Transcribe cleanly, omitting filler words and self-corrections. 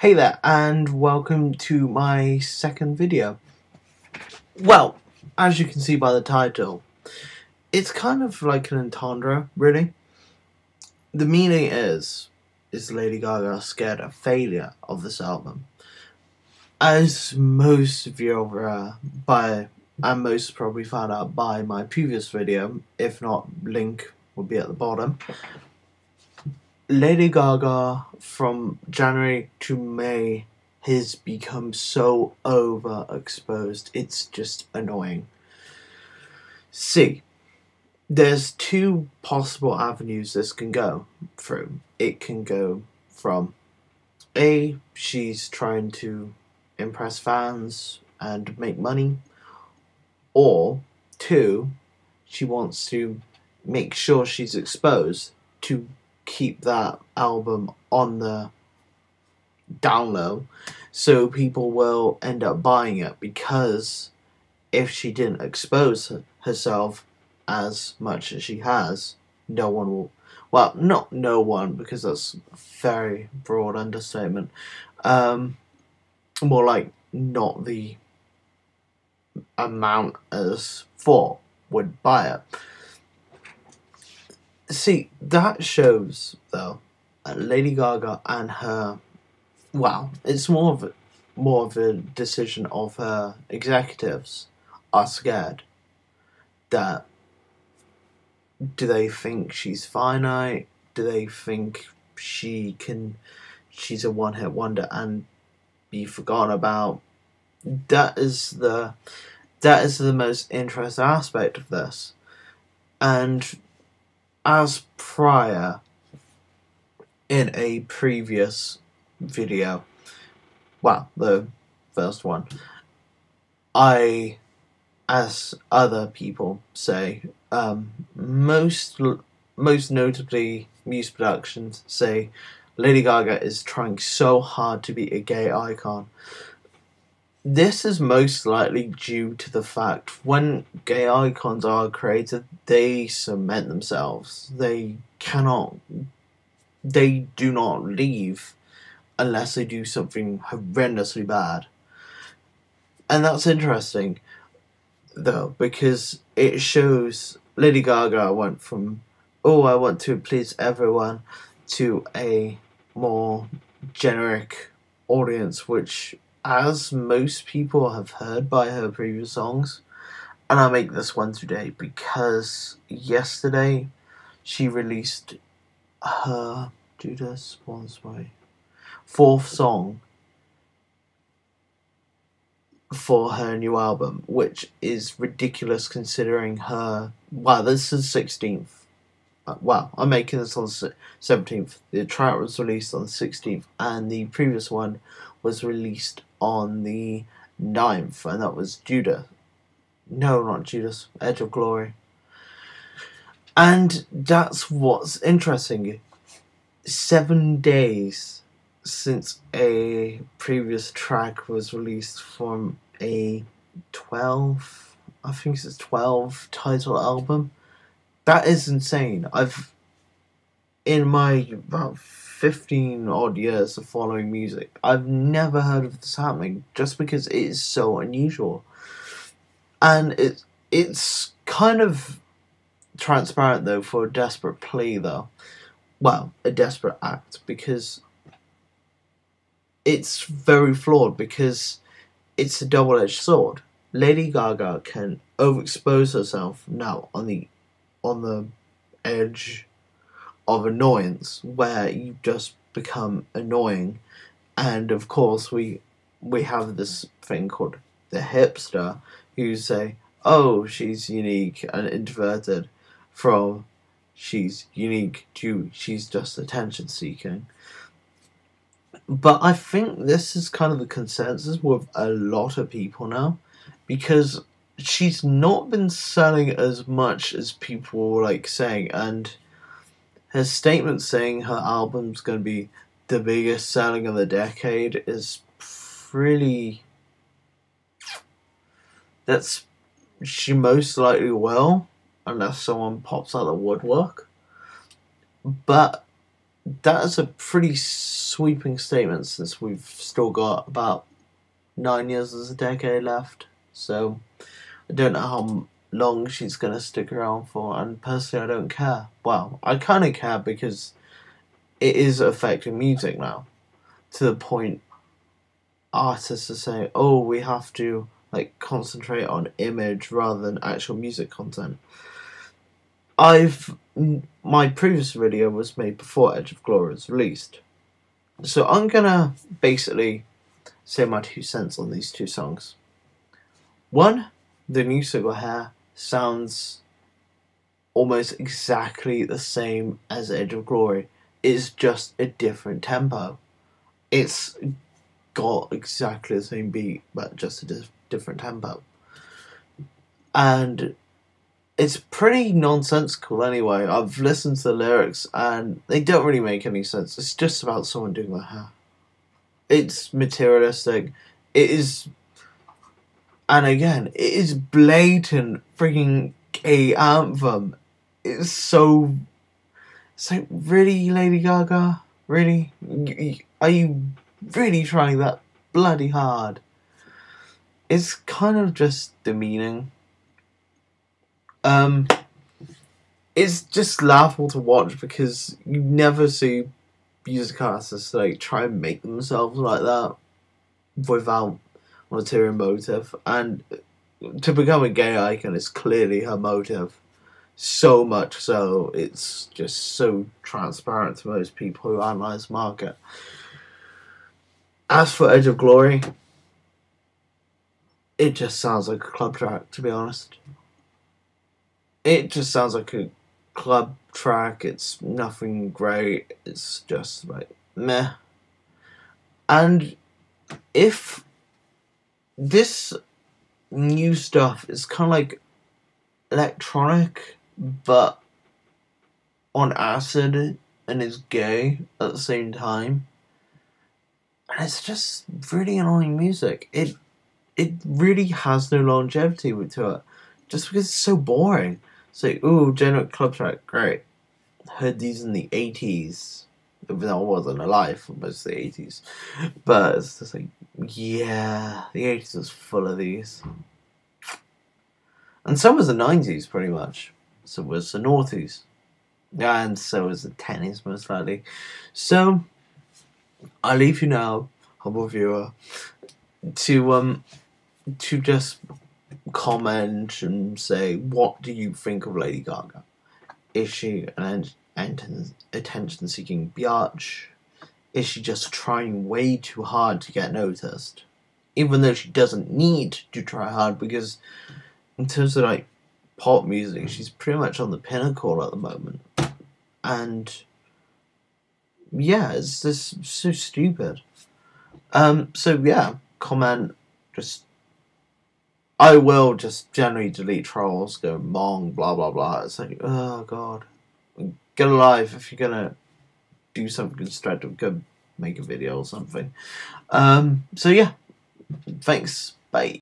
Hey there, and welcome to my second video. Well, as you can see by the title, it's kind of like an entendre, really. The meaning is Lady Gaga scared of failure of this album? As most of you and most probably found out by my previous video, if not, link will be at the bottom. Lady Gaga, from January to May, has become so overexposed, it's just annoying. See, there's two possible avenues this can go through. It can go from A, she's trying to impress fans and make money, or two, she wants to make sure she's exposed to keep that album on the down low, so people will end up buying it, because if she didn't expose herself as much as she has, no one will, well, not no one, because that's a very broad understatement, more like not the amount as four would buy it. See, that shows, though, Lady Gaga and her, well, it's more of a decision of her executives are scared that, do they think she's finite? Do they think she's a one-hit wonder and be forgotten about? That is the most interesting aspect of this. And as prior in a previous video, well, the first one, as other people say, most notably music productions say, Lady Gaga is trying so hard to be a gay icon. This is most likely due to the fact when gay icons are created, they cement themselves. They do not leave unless they do something horrendously bad. And that's interesting, though, because it shows Lady Gaga went from, oh, I want to please everyone, to a more generic audience, which, as most people have heard by her previous songs, and I make this one today because yesterday she released her fourth song for her new album, which is ridiculous considering her, well, this is 16th. Well, I'm making this on the 17th. The track was released on the 16th, and the previous one was released on the 9th, and that was Judas. No, not Judas. Edge of Glory. And that's what's interesting. 7 days since a previous track was released from a 12 title album. That is insane. In my about 15 odd years of following music, I've never heard of this happening, just because it is so unusual. And it's kind of transparent, though, for a desperate plea, though. Well, a desperate act, because it's very flawed, because it's a double-edged sword. Lady Gaga can overexpose herself now on the edge of annoyance, where you just become annoying. And of course we have this thing called the hipster, who say, oh, she's unique and introverted, from she's unique to she's just attention seeking. But I think this is kind of the consensus with a lot of people now, because she's not been selling as much as people were like saying, and her statement saying her album's going to be the biggest selling of the decade is really, she most likely will, unless someone pops out the woodwork. But that is a pretty sweeping statement since we've still got about 9 years as a decade left. So I don't know how long she's going to stick around for, and personally I don't care. Well, I kind of care because it is affecting music now, to the point artists are saying, oh, we have to like concentrate on image rather than actual music content. My previous video was made before Edge of Glory was released, so I'm gonna basically say my 2 cents on these 2 songs. One, the new single Hair sounds almost exactly the same as Edge of Glory. It's just a different tempo. It's got exactly the same beat, but just a different tempo. And it's pretty nonsensical anyway. I've listened to the lyrics and they don't really make any sense. It's just about someone doing their hair. It's materialistic. It is, and again, it is blatant freaking gay anthem. It's like, really, Lady Gaga? Really? Are you really trying that bloody hard? It's kind of just demeaning. It's just laughable to watch because you never see music artists like try and make themselves like that without ulterior motive, and to become a gay icon is clearly her motive. So much so, it's just so transparent to most people who analyse the market. As for Edge of Glory, it just sounds like a club track, to be honest. It just sounds like a club track. It's nothing great. It's just like meh. And if this new stuff is kind of like electronic but on acid and is gay at the same time, and it's just really annoying music. It really has no longevity to it, just because it's so boring. It's like, ooh, generic club track, great. Heard these in the 80s. Even though I wasn't alive for most of the 80s. But it's just like, yeah, the 80s was full of these. And so was the 90s, pretty much. So was the noughties. And so was the 10s, most likely. So, I leave you now, humble viewer, to just comment and say, what do you think of Lady Gaga? Is she an attention-seeking biatch? Is she just trying way too hard to get noticed? Even though she doesn't need to try hard, because in terms of like pop music, she's pretty much on the pinnacle at the moment. And yeah, it's just so stupid. So yeah, comment, I will just generally delete trolls, go mong, blah blah blah. It's like, oh god. Get a life if you're gonna do something constructive, go make a video or something. So yeah. Thanks. Bye.